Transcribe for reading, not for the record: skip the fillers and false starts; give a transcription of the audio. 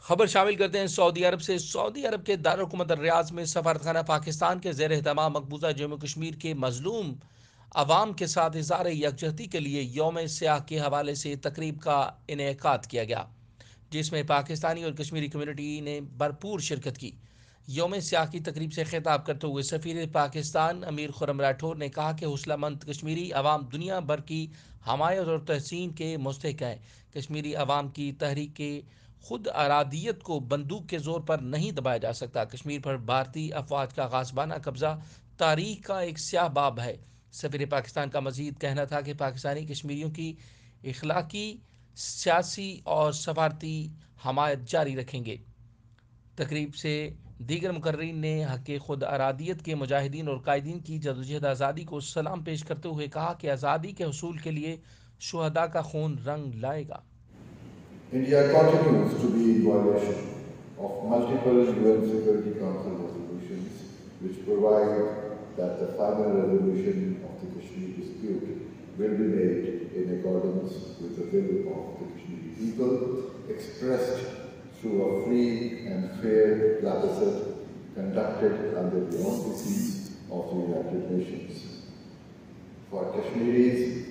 خبر شامل کرتے ہیں سعودی عرب سے۔ سعودی عرب کے دارالحکومت ریاض میں سفارتخانہ پاکستان کے زیر اہتمام مقبوضہ جموں کشمیر کے مظلوم عوام کے ساتھ اظہار یکجہتی کے لیے یوم سیاہ کے حوالے سے تقریب کا انعقاد کیا گیا، جس میں پاکستانی اور کشمیری کمیونٹی نے بھرپور شرکت کی۔ یوم سیاہ کی تقریب سے خطاب کرتے ہوئے سفیر پاکستان امیر خرم راٹھور نے کہا کہ حوصلہ مند کشمیری عوام دنیا بھر کی حمایت اور تحسین کے مستحق ہیں۔ کشمیری عوام کی تحریک خود ارادیت کو بندوق کے زور پر نہیں دبایا جا سکتا۔ کشمیر پر بھارتی افواج کا غاصبانہ قبضہ تاریخ کا ایک سیاہ باب ہے۔ سفیر پاکستان کا مزید کہنا تھا کہ پاکستانی کشمیریوں کی اخلاقی، سیاسی اور سفارتی حمایت جاری رکھیں گے۔ تقریب سے دیگر مقررین نے حق خود ارادیت کے مجاہدین اور قائدین کی جدوجہد آزادی کو سلام پیش کرتے ہوئے کہا کہ آزادی کے حصول کے لیے شہداء کا خون رنگ لائے گا۔ India continues to be in violation of multiple UN Security Council resolutions which provide that the final resolution of the Kashmir dispute will be made in accordance with the will of the Kashmiri people, expressed through a free and fair plebiscite conducted under the auspices of the United Nations. For Kashmiris,